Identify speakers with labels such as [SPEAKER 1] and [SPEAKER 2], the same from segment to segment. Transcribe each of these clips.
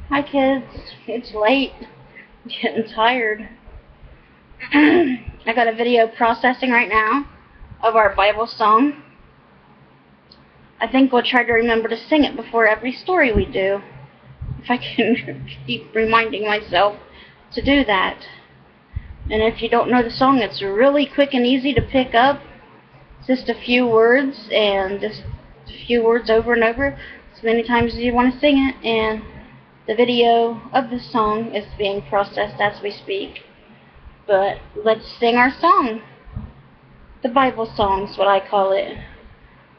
[SPEAKER 1] Hi kids, it's late. I'm getting tired. I got a video processing right now of our Bible song. I think we'll try to remember to sing it before every story we do. If I can keep reminding myself to do that. And if you don't know the song, it's really quick and easy to pick up. It's just a few words, and just a few words over and over as many times as you want to sing it. And the video of the song is being processed as we speak. But let's sing our song. The Bible song's what I call it.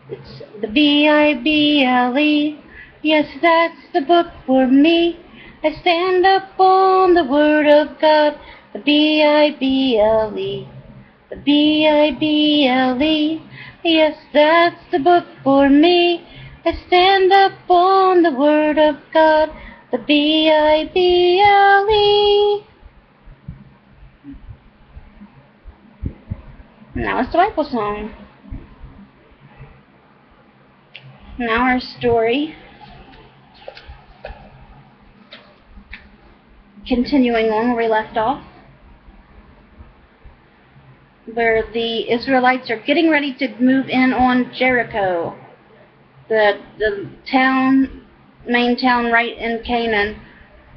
[SPEAKER 1] It's the Bible. Yes, that's the book for me. I stand up on the Word of God. The Bible. The Bible. Yes, that's the book for me. I stand up on the Word of God. The Bible. Now it's the Bible song. Now our story. Continuing on where we left off. Where the Israelites are getting ready to move in on Jericho. The main town right in Canaan.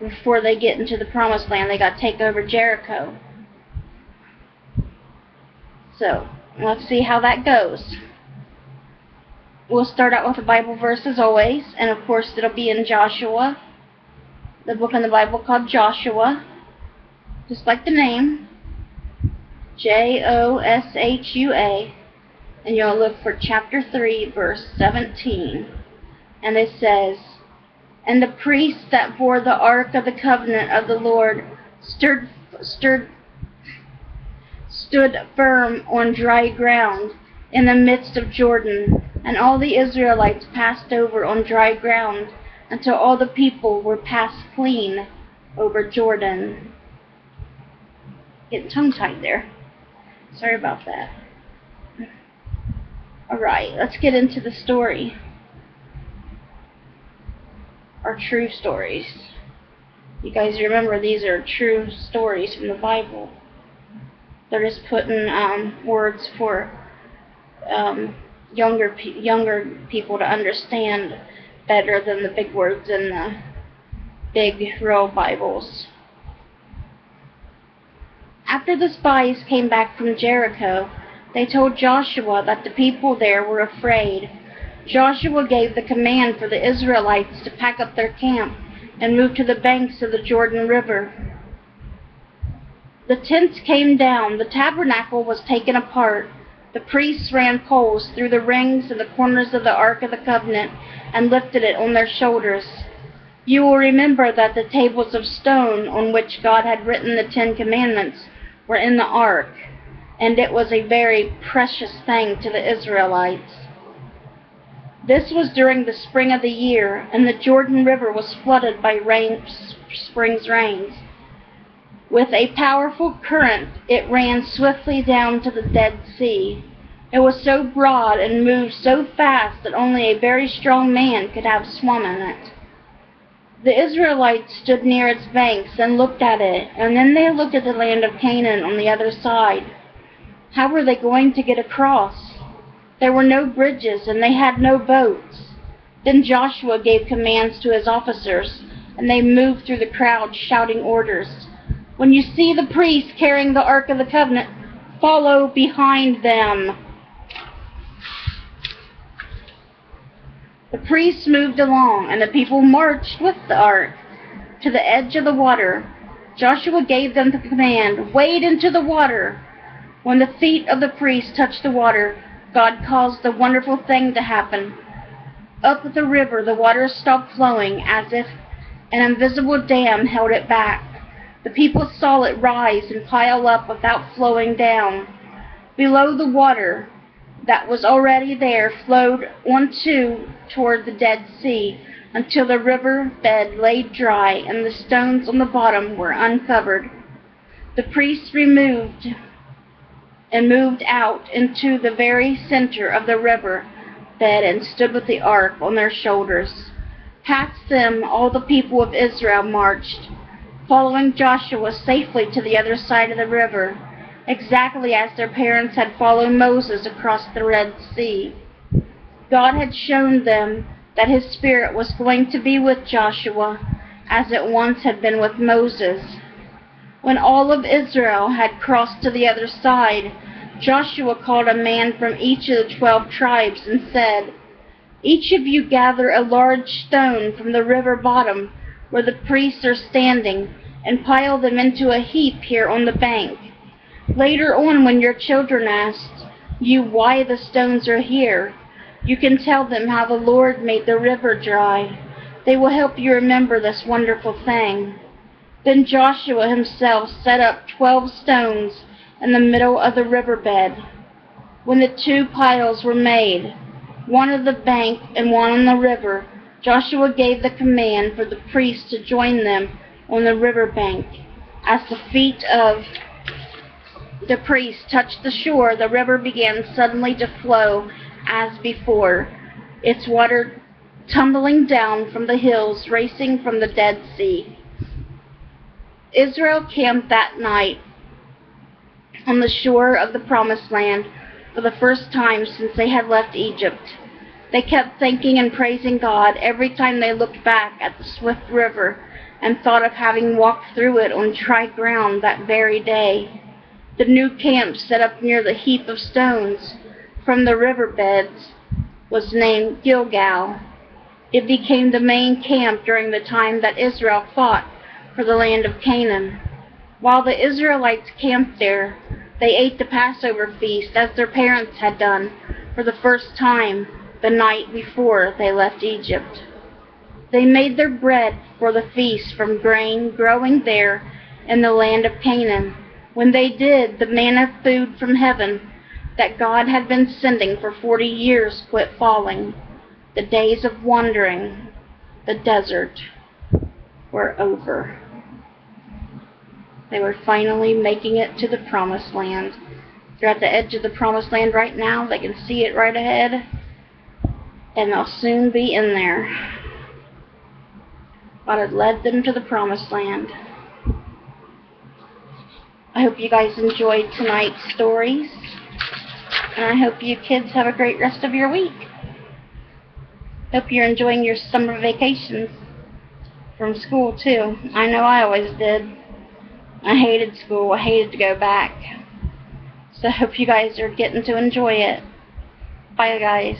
[SPEAKER 1] Before they get into the promised land, they got to take over Jericho. So, let's see how that goes. We'll start out with a Bible verse as always, and of course it'll be in Joshua, the book in the Bible called Joshua, just like the name, Joshua, and you'll look for chapter 3, verse 17, and it says, "And the priests that bore the ark of the covenant of the Lord stood firm on dry ground in the midst of Jordan, and all the Israelites passed over on dry ground until all the people were passed clean over Jordan." Getting tongue-tied there. Sorry about that. Alright, let's get into the story. Our true stories. You guys remember these are true stories from the Bible. They're just putting words for younger people to understand better than the big words in the big real Bibles. After the spies came back from Jericho, they told Joshua that the people there were afraid. Joshua gave the command for the Israelites to pack up their camp and move to the banks of the Jordan River. The tents came down, the tabernacle was taken apart. The priests ran poles through the rings and the corners of the Ark of the Covenant and lifted it on their shoulders. You will remember that the tables of stone on which God had written the 10 Commandments were in the Ark, and it was a very precious thing to the Israelites. This was during the spring of the year, and the Jordan River was flooded by spring's rains. With a powerful current, it ran swiftly down to the Dead Sea. It was so broad and moved so fast that only a very strong man could have swum in it. The Israelites stood near its banks and looked at it, and then they looked at the land of Canaan on the other side. How were they going to get across? There were no bridges, and they had no boats. Then Joshua gave commands to his officers, and they moved through the crowd shouting orders. "When you see the priests carrying the Ark of the Covenant, follow behind them." The priests moved along, and the people marched with the ark to the edge of the water. Joshua gave them the command, "Wade into the water." When the feet of the priests touched the water, God caused a wonderful thing to happen. Up the river, the water stopped flowing as if an invisible dam held it back. The people saw it rise and pile up without flowing down. Below, the water that was already there flowed on toward the Dead Sea until the river bed lay dry and the stones on the bottom were uncovered. The priests moved out into the very center of the river bed and stood with the ark on their shoulders. Past them all the people of Israel marched, following Joshua safely to the other side of the river, exactly as their parents had followed Moses across the Red Sea. God had shown them that His Spirit was going to be with Joshua, as it once had been with Moses. When all of Israel had crossed to the other side, Joshua called a man from each of the 12 tribes and said, "Each of you gather a large stone from the river bottom where the priests are standing and pile them into a heap here on the bank. Later on, when your children ask you why the stones are here, you can tell them how the Lord made the river dry. They will help you remember this wonderful thing." Then Joshua himself set up 12 stones in the middle of the riverbed. When the 2 piles were made, one on the bank and one on the river, Joshua gave the command for the priests to join them on the river bank. As the feet of the priests touched the shore, the river began suddenly to flow as before, its water tumbling down from the hills, racing from the Dead Sea. Israel camped that night on the shore of the Promised Land for the first time since they had left Egypt. They kept thanking and praising God every time they looked back at the swift river and thought of having walked through it on dry ground that very day. The new camp set up near the heap of stones from the riverbeds was named Gilgal. It became the main camp during the time that Israel fought for the land of Canaan. While the Israelites camped there, they ate the Passover feast as their parents had done for the first time the night before they left Egypt. They made their bread for the feast from grain growing there in the land of Canaan. When they did, the manna food from heaven that God had been sending for 40 years quit falling. The days of wandering the desert were over. They were finally making it to the Promised Land. They're at the edge of the Promised Land right now. They can see it right ahead, and they'll soon be in there. God had led them to the Promised Land. I hope you guys enjoyed tonight's stories, and I hope you kids have a great rest of your week. Hope you're enjoying your summer vacations from school too. I know I always did. I hated school. I hated to go back. So I hope you guys are getting to enjoy it. Bye, guys.